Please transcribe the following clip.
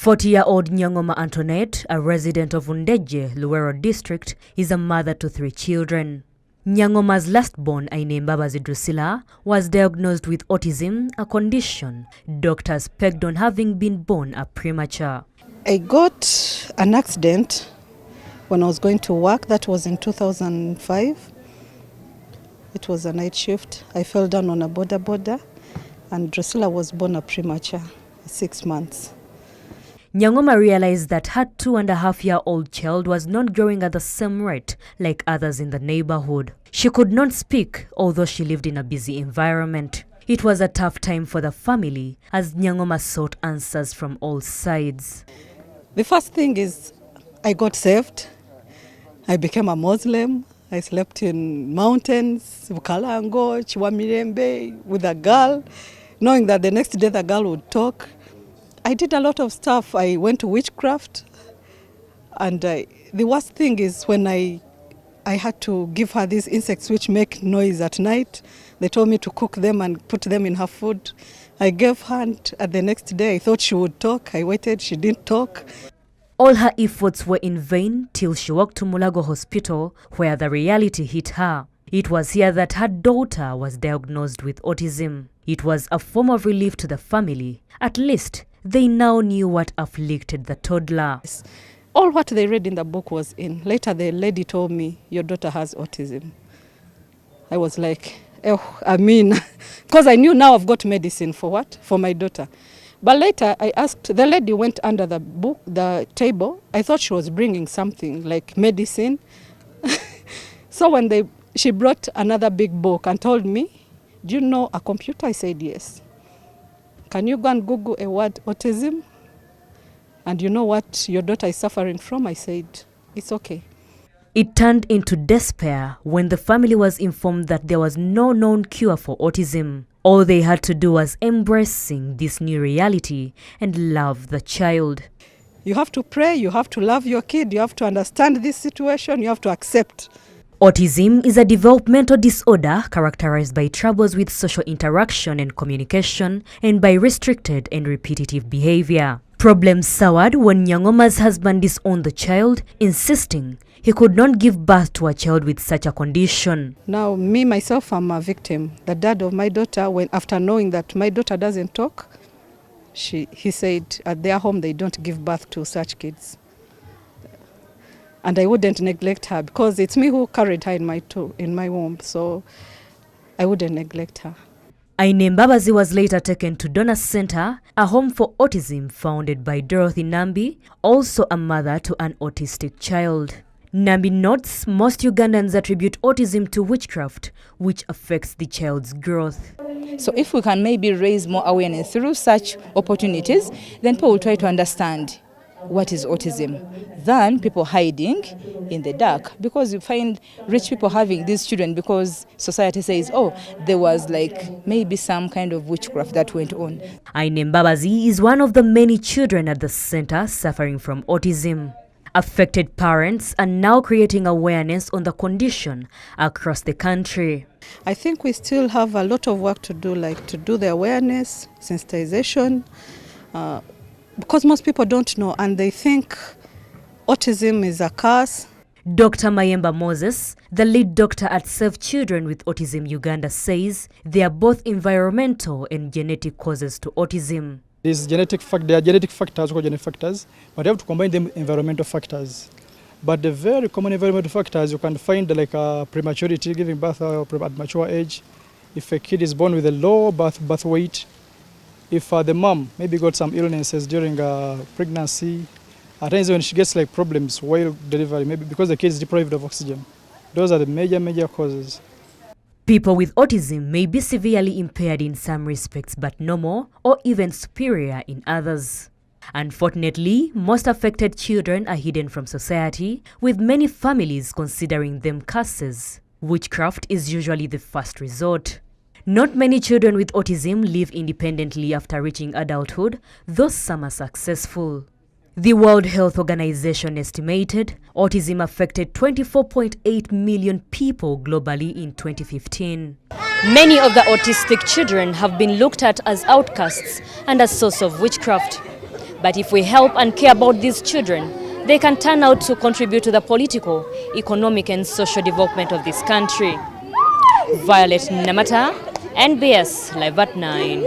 40-year-old Nyangoma Antoinnate, a resident of Undeje, Luwero district, is a mother to 3 children. Nyangoma's last-born, Mbabazi Drusilla, was diagnosed with autism, a condition doctors pegged on having been born a premature. I got an accident when I was going to work. That was in 2005. It was a night shift. I fell down on a border, and Drusilla was born a premature, 6 months. Nyangoma realized that her 2.5-year-old child was not growing at the same rate like others in the neighborhood. She could not speak, although she lived in a busy environment. It was a tough time for the family as Nyangoma sought answers from all sides. The first thing is I got saved. I became a Muslim. I slept in mountains, Bukalango, Chiwamirembe, with a girl, knowing that the next day the girl would talk. I did a lot of stuff. I went to witchcraft, and the worst thing is when I had to give her these insects which make noise at night. They told me to cook them and put them in her food. I gave her, and the next day I thought she would talk. I waited, she didn't talk. All her efforts were in vain till she walked to Mulago Hospital, where the reality hit her. It was here that her daughter was diagnosed with autism. It was a form of relief to the family. At least they now knew what afflicted the toddler. All what they read in the book was in. Later the lady told me, your daughter has autism. I was like, because I knew now I've got medicine for what? For my daughter. But later I asked, the lady went under the table. I thought she was bringing something like medicine. So when she brought another big book and told me, do you know a computer? I said, yes. Can you go and Google a word, autism? And you know what your daughter is suffering from? I said, it's okay. It turned into despair when the family was informed that there was no known cure for autism. All they had to do was embracing this new reality and love the child. You have to pray, you have to love your kid, you have to understand this situation, you have to accept. Autism is a developmental disorder characterized by troubles with social interaction and communication and by restricted and repetitive behavior. Problems soured when Nyangoma's husband disowned the child, insisting he could not give birth to a child with such a condition. Now, me, myself, I'm a victim. The dad of my daughter, after knowing that my daughter doesn't talk, he said at their home they don't give birth to such kids. And I wouldn't neglect her because it's me who carried her in my womb, so I wouldn't neglect her. Mbabazi was later taken to Donor Center, a home for autism founded by Dorothy Nambi, also a mother to an autistic child. Nambi notes most Ugandans attribute autism to witchcraft, which affects the child's growth. So if we can maybe raise more awareness through such opportunities, then people will try to understand what is autism than people hiding in the dark, because you find rich people having these children because society says, oh, there was like maybe some kind of witchcraft that went on. Mbabazi is one of the many children at the center suffering from autism. Affected parents are now creating awareness on the condition across the country. I think we still have a lot of work to do, like to do the awareness, sensitization, because most people don't know and they think autism is a curse. Dr. Mayemba Moses, the lead doctor at Save Children with Autism Uganda, says they are both environmental and genetic causes to autism. There are genetic factors, but you have to combine them environmental factors. But the very common environmental factors you can find like prematurity, giving birth at mature age. If a kid is born with a low birth weight, if the mom maybe got some illnesses during pregnancy, at times when she gets like problems while delivery, maybe because the kid is deprived of oxygen. Those are the major causes. People with autism may be severely impaired in some respects, but normal or even superior in others. Unfortunately, most affected children are hidden from society, with many families considering them curses. Witchcraft is usually the first resort. Not many children with autism live independently after reaching adulthood, though some are successful. The World Health Organization estimated autism affected 24.8 million people globally in 2015. Many of the autistic children have been looked at as outcasts and a source of witchcraft. But if we help and care about these children, they can turn out to contribute to the political, economic and social development of this country. Violet Namata, NBS Live at 9.